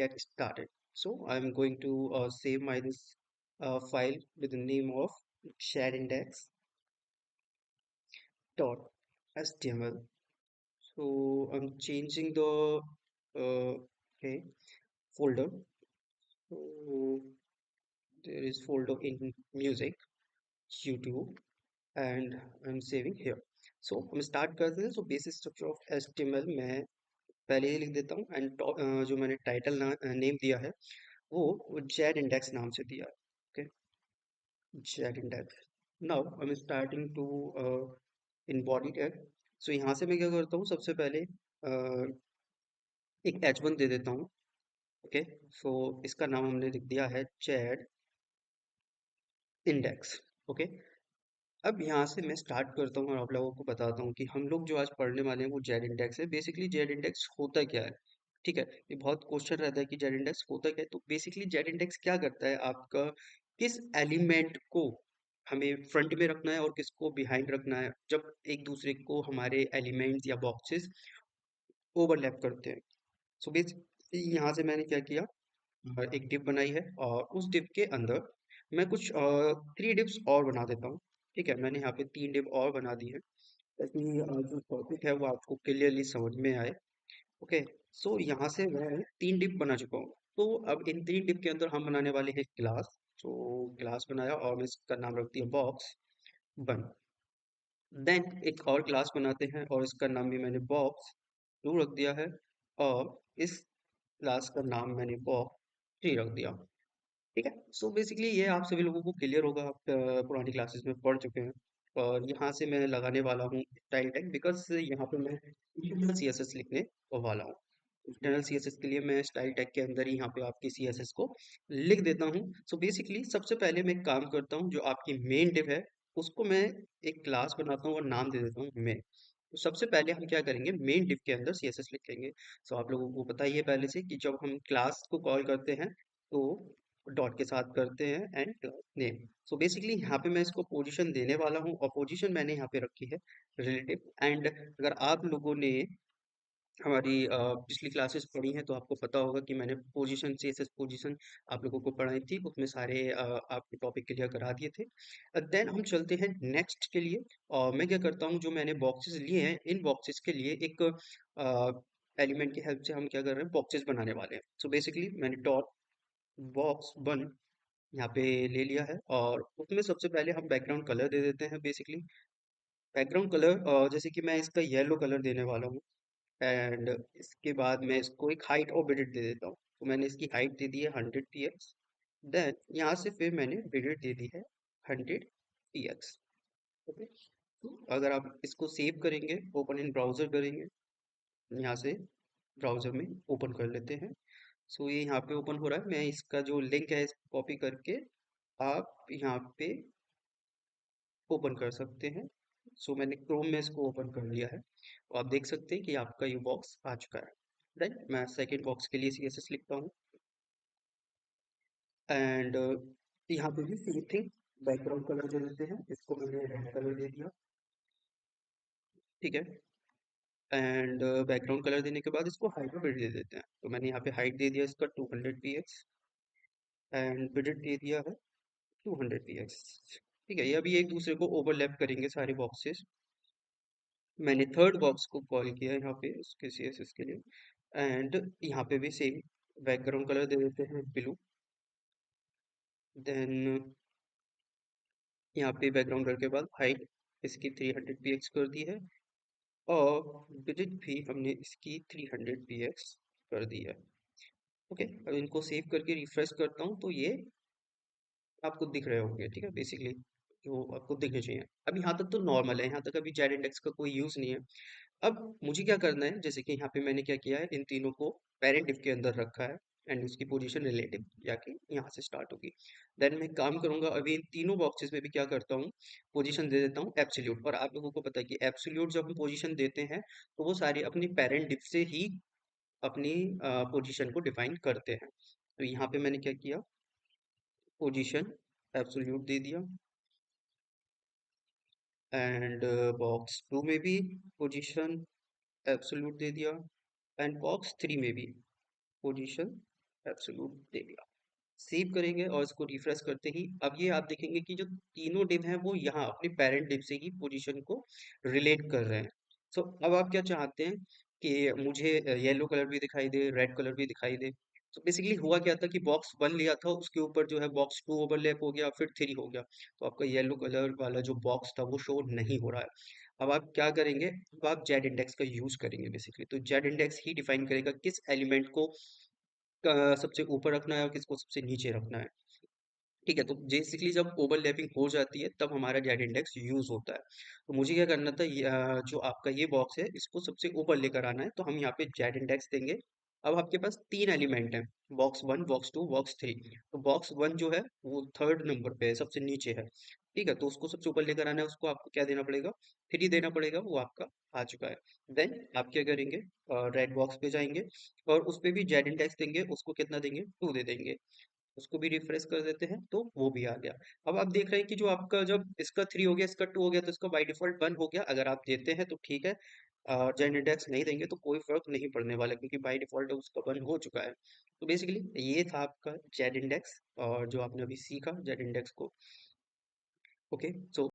get started. So I'm going to save my this file with the name of sharedindex.html. So I'm changing the okay folder. So there is folder in music, YouTube, and I'm saving here. So हम start करते हैं. So basic structure of HTML मैं पहले ही लिख देता हूँ and जो मैंने टाइटल नेम दिया है वो जेड इंडेक्स नाम से दिया है. Okay, Z index. Now I am starting to in body tag. So यहाँ से मैं क्या करता हूँ, सबसे पहले एक h1 दे देता हूँ. ओके, सो इसका नाम हमने लिख दिया है जेड इंडेक्स. ओके, अब यहाँ से मैं स्टार्ट करता हूँ और आप लोगों को बताता हूँ कि हम लोग जो आज पढ़ने वाले हैं वो जेड इंडेक्स है. बेसिकली जेड इंडेक्स होता क्या है. ठीक है, ये बहुत क्वेश्चन रहता है कि जेड इंडेक्स होता क्या है. तो बेसिकली जेड इंडेक्स क्या करता है, आपका किस एलिमेंट को हमें फ्रंट में रखना है और किसको बिहाइंड रखना है जब एक दूसरे को हमारे एलिमेंट्स या बॉक्सेस ओवरलैप करते हैं. सो बेसिकली यहाँ से मैंने क्या किया, एक डिप बनाई है और उस डिप के अंदर मैं कुछ 3 डिप्स और बना देता हूँ. ठीक है, मैंने यहाँ पे 3 डिप और बना दी है ताकि जो टॉपिक है वो आपको क्लियरली समझ में आए. ओके, सो यहाँ से मैं 3 डिप बना चुका हूँ. तो अब इन 3 डिप के अंदर हम बनाने वाले हैं क्लास. तो क्लास बनाया और मैं इसका नाम रख दिया बॉक्स वन. देन एक और क्लास बनाते हैं और इसका नाम भी मैंने बॉक्स टू रख दिया है. और इस क्लास का नाम मैंने बॉक्स थ्री रख दिया. ठीक है, सो बेसिकली ये आप सभी लोगों को क्लियर होगा, आप पुरानी क्लासेस में पढ़ चुके हैं. और यहाँ से मैं लगाने वाला हूँ स्टाइल टैग बिकॉज यहाँ पे मैं इंटरनल सीएसएस लिखने वाला हूँ. इंटरनल सीएसएस के लिए मैं स्टाइल टैग के अंदर ही यहाँ पे आपकी सीएसएस को लिख देता हूँ. सो बेसिकली सबसे पहले मैं एक काम करता हूँ, जो आपकी मेन डिव है उसको मैं एक क्लास बनाता हूँ और नाम दे देता हूँ मेन. तो सबसे पहले हम क्या करेंगे, मेन डिव के अंदर सीएसएस लिखेंगे. सो आप लोगों को पता ही है पहले से कि जब हम क्लास को कॉल करते हैं तो डॉट के साथ करते हैं and class name. So basically यहाँ पे मैं इसको पोजीशन देने वाला हूँ और पोजीशन मैंने यहाँ पे रखी है रिलेटिव. एंड अगर आप लोगों ने हमारी पिछली क्लासेस पढ़ी हैं तो आपको पता होगा कि मैंने पोजीशन सीएसएस पोजीशन आप लोगों को पढ़ाई थी, उसमें सारे आपके टॉपिक क्लियर करा दिए थे. देन हम चलते हैं नेक्स्ट के लिए. और मैं क्या करता हूँ, जो मैंने बॉक्सेस लिए हैं इन बॉक्सेस के लिए एक एलिमेंट की हेल्प से हम क्या कर रहे हैं, बॉक्सेस बनाने वाले हैं. सो बेसिकली मैंने डॉट बॉक्स वन यहाँ पे ले लिया है और उसमें सबसे पहले हम बैकग्राउंड कलर दे देते हैं. बेसिकली बैकग्राउंड कलर जैसे कि मैं इसका येलो कलर देने वाला हूँ. एंड इसके बाद मैं इसको एक हाइट और विड्थ दे देता हूँ. तो मैंने इसकी हाइट दे दी है 100 px. देन यहाँ से फिर मैंने विड्थ दे दी है 100 px. ओके, तो अगर आप इसको सेव करेंगे, ओपन इन ब्राउजर करेंगे, यहाँ से ब्राउजर में ओपन कर लेते हैं. सो ये यहाँ पे ओपन हो रहा है. मैं इसका जो लिंक है इसको कॉपी करके आप यहाँ पे ओपन कर सकते हैं. सो मैंने क्रोम में इसको ओपन कर लिया है और आप देख सकते हैं कि आपका ये बॉक्स आ चुका है. राइट, मैं सेकेंड बॉक्स के लिए सीएसएस लिखता हूँ. एंड यहाँ पे भी सेम थिंग, बैकग्राउंड कलर दे देते हैं, इसको मैंने रेड कलर दे दिया. ठीक है, एंड बैकग्राउंड कलर देने के बाद इसको हाइट और विड्थ दे देते हैं. तो मैंने यहाँ पे हाइट दे दिया इसका 200 px एंड विड्थ दे दिया है 200 px. ठीक है, ये अभी एक दूसरे को ओवरलैप करेंगे सारे बॉक्सेस. मैंने थर्ड बॉक्स को कॉल किया यहाँ पे उसके सीएसएस के लिए. एंड यहाँ पे भी सेम बैकग्राउंड कलर दे देते हैं ब्लू. देन यहाँ पे बैकग्राउंड कलर के बाद हाइट इसकी 300 px कर दी है और विड्थ भी हमने इसकी 300 px कर दी है. ओके, अब इनको सेव करके रिफ्रेश करता हूँ तो ये आपको दिख रहे होंगे. ठीक है, बेसिकली जो आपको दिखने चाहिए. अब यहाँ तक तो नॉर्मल है, यहाँ तक अभी जेड इंडेक्स का कोई यूज नहीं है. अब मुझे क्या करना है, जैसे कि यहाँ पे मैंने क्या किया है, इन तीनों को पेरेंट डिव के अंदर रखा है एंड उसकी पोजीशन रिलेटिव जाके यहाँ से स्टार्ट होगी. देन मैं काम करूंगा अभी इन तीनों बॉक्सेस में भी क्या करता हूँ, पोजीशन दे देता हूँ एब्सोल्यूट. और आप लोगों को पता है कि एब्सोल्यूट जब हम पोजीशन देते हैं तो वो सारी अपनी पेरेंट डिव से ही अपनी पोजीशन को डिफाइन करते हैं. तो यहाँ पे मैंने क्या किया, पोजीशन एब्सोल्यूट दे दिया. एंड बॉक्स टू में भी पोजीशन एब्सोल्यूट दे दिया. एंड बॉक्स थ्री में भी पोजीशन एब्सोल्यूट दे दिया। सेव करेंगे और इसको रिफ्रेश करते ही अब ये आप देखेंगे कि जो तीनों डिव हैं वो यहाँ अपने पेरेंट डिव से ही पोजीशन को रिलेट कर रहे हैं। सो अब आप क्या चाहते हैं कि मुझे येलो कलर भी दिखाई दे, रेड कलर भी दिखाई दे। तो बेसिकली हुआ क्या था कि बॉक्स वन लिया था, उसके ऊपर जो है बॉक्स टू ओवरलैप हो गया, फिर थ्री हो गया, तो आपका येलो कलर वाला जो बॉक्स था वो शो नहीं हो रहा है। अब आप क्या करेंगे, अब आप जेड इंडेक्स का यूज करेंगे बेसिकली। तो जेड इंडेक्स ही डिफाइन करेगा किस एलिमेंट को सबसे ऊपर रखना है और किसको सबसे नीचे रखना है। ठीक है, तो बेसिकली जब ओवरलैपिंग हो जाती है तब हमारा जेड इंडेक्स यूज होता है। तो मुझे क्या करना था, जो आपका ये बॉक्स है इसको सबसे ऊपर लेकर आना है, तो हम यहाँ पे जेड इंडेक्स देंगे। अब आपके पास तीन एलिमेंट हैं, box one, box two, box three. तो बॉक्स वन जो है वो थर्ड नंबर पे है, सबसे नीचे है। ठीक है, तो उसको सबसे ऊपर लेकर आना है, उसको आपको क्या देना पड़ेगा, थ्री देना पड़ेगा, वो आपका आ चुका है। देन आप क्या करेंगे, रेड बॉक्स पे जाएंगे और उस पे भी जेड इंडेक्स देंगे, उसको कितना देंगे, टू दे देंगे। उसको भी रिफ्रेश कर देते हैं तो वो भी आ गया। अब आप देख रहे हैं कि जो आपका जब इसका थ्री हो गया, इसका टू हो गया, तो इसका बाई डिफॉल्ट वन हो गया। अगर आप देते हैं तो ठीक है, जेन इंडेक्स नहीं देंगे तो कोई फर्क नहीं पड़ने वाला, क्योंकि बाई डिफॉल्ट उसका वन हो चुका है। तो बेसिकली ये था आपका जेड इंडेक्स, और जो आपने अभी सीखा जेड इंडेक्स को। ओके, सो